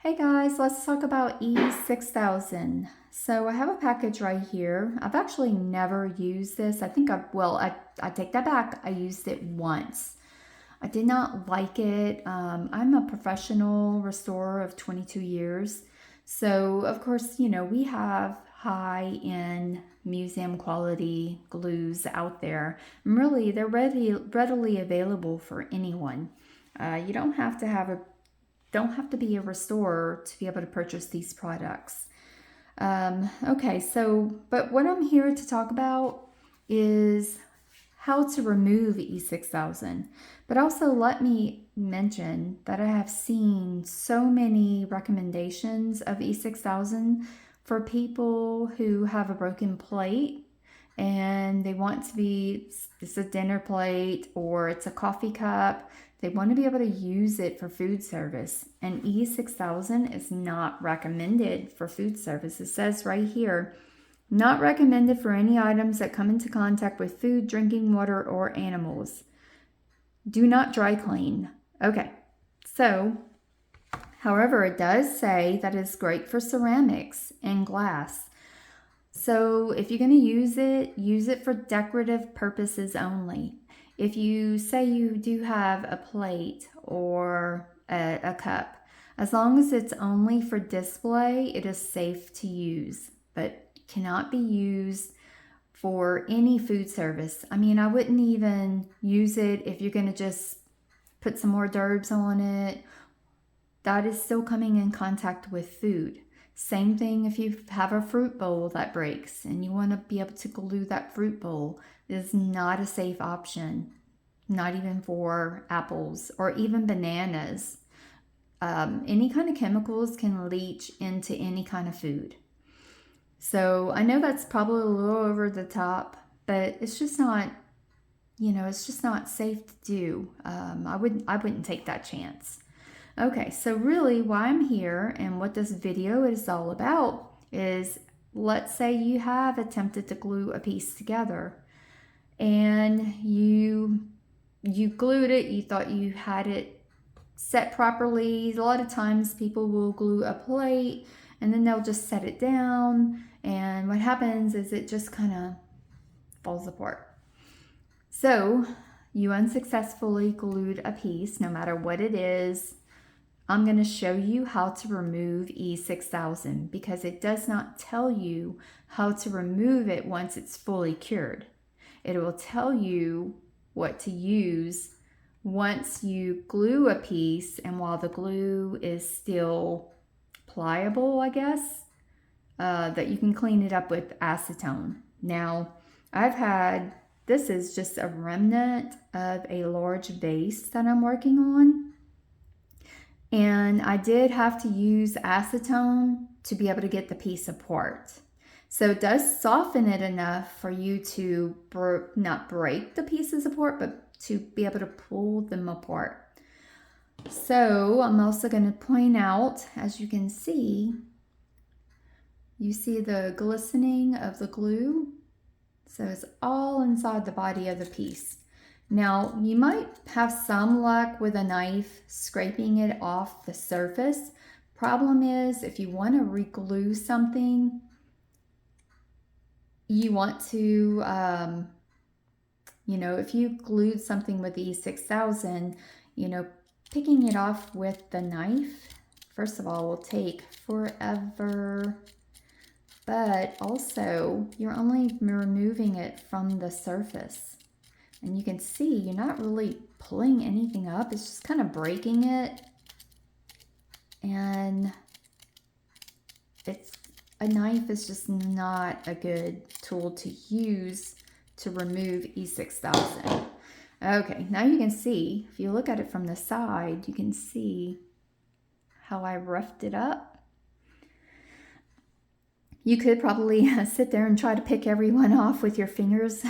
Hey guys, let's talk about E6000. So I have a package right here. I've actually never used this. I take that back. I used it once. I did not like it. I'm a professional restorer of 22 years. So of course, we have high-end museum quality glues out there. And really, they're readily available for anyone. You don't have to be a restorer to be able to purchase these products. Okay, but what I'm here to talk about is how to remove E6000. But also let me mention that I have seen so many recommendations of E6000 for people who have a broken plate and they want to be, it's a dinner plate or it's a coffee cup. They want to be able to use it for food service. And E6000 is not recommended for food service. It says right here, not recommended for any items that come into contact with food, drinking water, or animals. Do not dry clean. Okay, so, however, it does say that it's great for ceramics and glass. So if you're going to use it for decorative purposes only. If you say you do have a plate or a cup, as long as it's only for display, it is safe to use, but cannot be used for any food service. I mean, I wouldn't even use it if you're going to just put some hors d'oeuvres on it. That is still coming in contact with food. Same thing if you have a fruit bowl that breaks and you want to be able to glue that fruit bowl. It is not a safe option, not even for apples or even bananas. Any kind of chemicals can leach into any kind of food. So I know that's probably a little over the top, but it's just not, it's just not safe to do. I wouldn't take that chance. Okay, so really why I'm here and what this video is all about is, let's say you have attempted to glue a piece together and you glued it, you thought you had it set properly. A lot of times people will glue a plate and then they'll just set it down, and what happens is it just kind of falls apart. So you unsuccessfully glued a piece, no matter what it is. I'm going to show you how to remove E6000 because it does not tell you how to remove it once it's fully cured. It will tell you what to use once you glue a piece and while the glue is still pliable, I guess, that you can clean it up with acetone. Now, this is just a remnant of a large vase that I'm working on. And I did have to use acetone to be able to get the piece apart. So it does soften it enough for you to not break the pieces apart, but to be able to pull them apart. So I'm also going to point out, as you can see, you see the glistening of the glue. So it's all inside the body of the piece. Now, you might have some luck with a knife scraping it off the surface. Problem is, if you want to re-glue something, you want to, if you glued something with E6000, picking it off with the knife, first of all, will take forever. But also, you're only removing it from the surface. And you can see you're not really pulling anything up. It's just kind of breaking it. And a knife is just not a good tool to use to remove E6000. Okay, now you can see, if you look at it from the side, you can see how I roughed it up. You could probably sit there and try to pick everyone off with your fingers.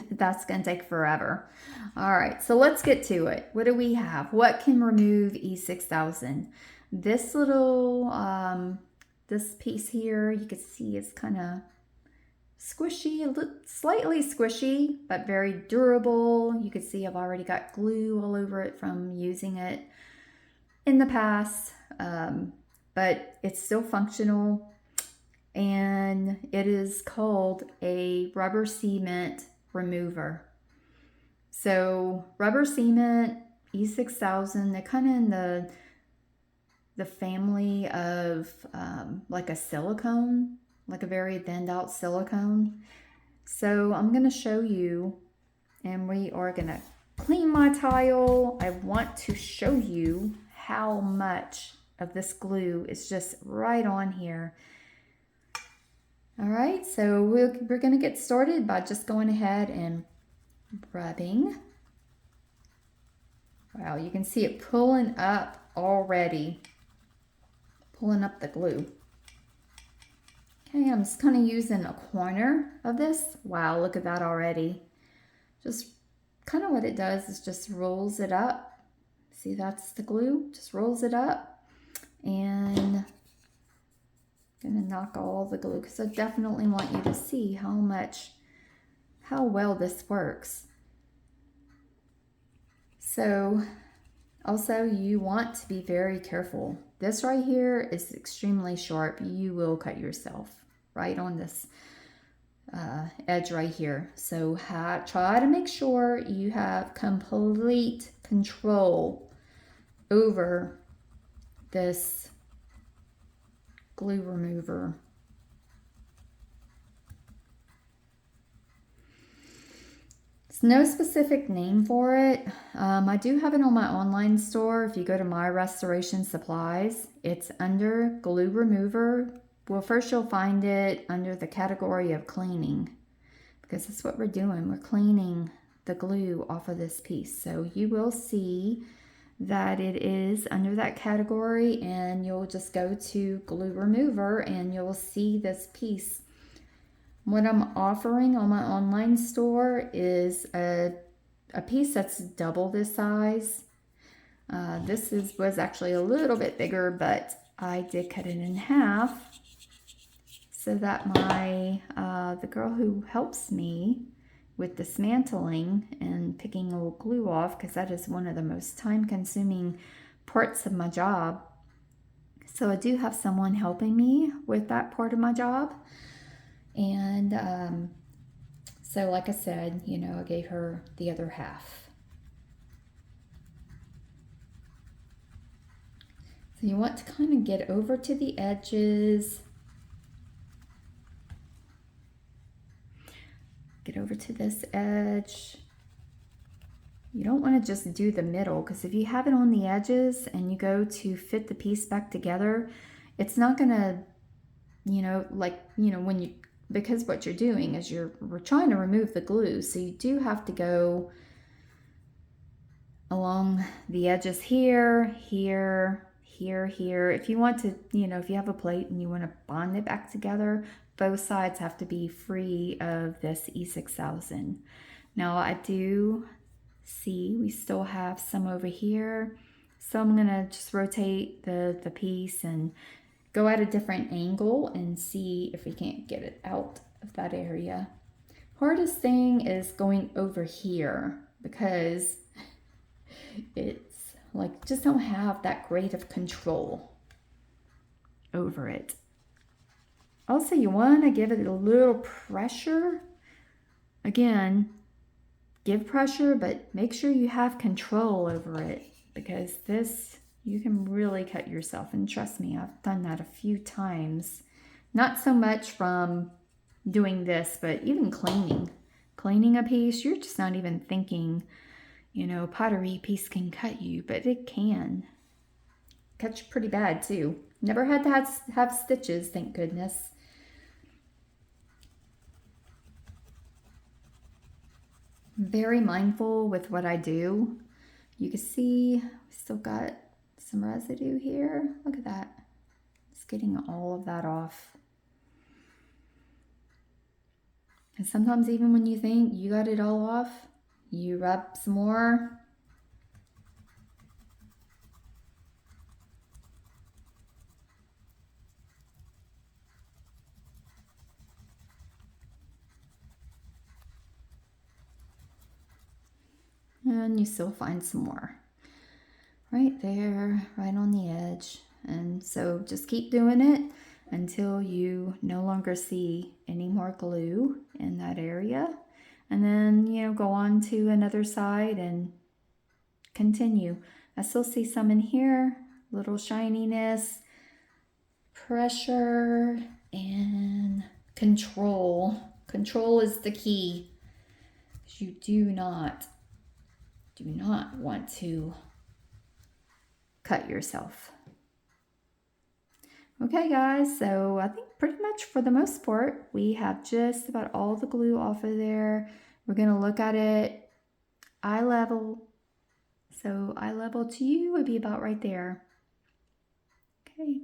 That's going to take forever. All right, so let's get to it. What do we have? What can remove E6000? This little, this piece here, you can see is kind of squishy, slightly squishy, but very durable. You can see I've already got glue all over it from using it in the past. but it's still functional, and it is called a rubber cement remover. So rubber cement, E6000, they're kind of in the family of like a silicone, like a very thinned out silicone. So I'm going to show you, and we are going to clean my tile. I want to show you how much of this glue is just right on here. All right, so we're going to get started by just going ahead and rubbing. Wow, you can see it pulling up already, pulling up the glue. Okay, I'm just kind of using a corner of this. Wow, look at that already. Just kind of what it does is just rolls it up. See, that's the glue, just rolls it up. And I'm gonna knock all the glue because I definitely want you to see how well this works. So also you want to be very careful. This right here is extremely sharp. You will cut yourself right on this edge right here. So try to make sure you have complete control over this glue remover. There's no specific name for it. I do have it on my online store. If you go to My Restoration Supplies, it's under glue remover. Well, first you'll find it under the category of cleaning, because that's what we're doing. We're cleaning the glue off of this piece. So you will see that it is under that category, and you'll just go to glue remover and you'll see this piece. What I'm offering on my online store is a piece that's double this size. This was actually a little bit bigger, but I did cut it in half so that the girl who helps me with dismantling and picking old glue off, because that is one of the most time-consuming parts of my job. So I do have someone helping me with that part of my job. And so like I said, you know, I gave her the other half. So you want to kind of get over to the edges. Get over to this edge. You don't want to just do the middle, because if you have it on the edges and you go to fit the piece back together, it's not going to, because what you're doing is we're trying to remove the glue. So you do have to go along the edges here, here, here, here. If you want to, if you have a plate and you want to bond it back together, both sides have to be free of this E6000. Now I do see we still have some over here. So I'm gonna just rotate the piece and go at a different angle and see if we can't get it out of that area. Hardest thing is going over here, because it's like, just don't have that great of control over it. Also, you want to give it a little pressure. Again, give pressure, but make sure you have control over it, because this, you can really cut yourself. And trust me, I've done that a few times. Not so much from doing this, but even cleaning a piece, you're just not even thinking, pottery piece can cut you, but it can. Cut you pretty bad too. Never had to have stitches, thank goodness. Very mindful with what I do. You can see we still got some residue here. Look at that. Just getting all of that off. And sometimes even when you think you got it all off, you rub some more. And you still find some more. Right there, right on the edge. And so just keep doing it until you no longer see any more glue in that area. And then, go on to another side and continue. I still see some in here, little shininess, pressure, and control. Control is the key. You do not want to cut yourself. Okay guys, so I think pretty much for the most part, we have just about all the glue off of there. We're gonna look at it eye level. So eye level to you would be about right there. Okay.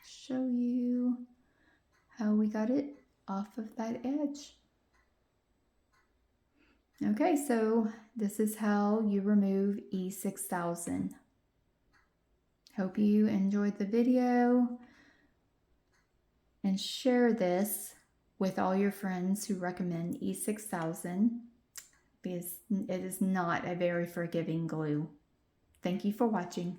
Show you how we got it off of that edge. Okay, so this is how you remove E6000. Hope you enjoyed the video and share this with all your friends who recommend E6000 because it is not a very forgiving glue. Thank you for watching.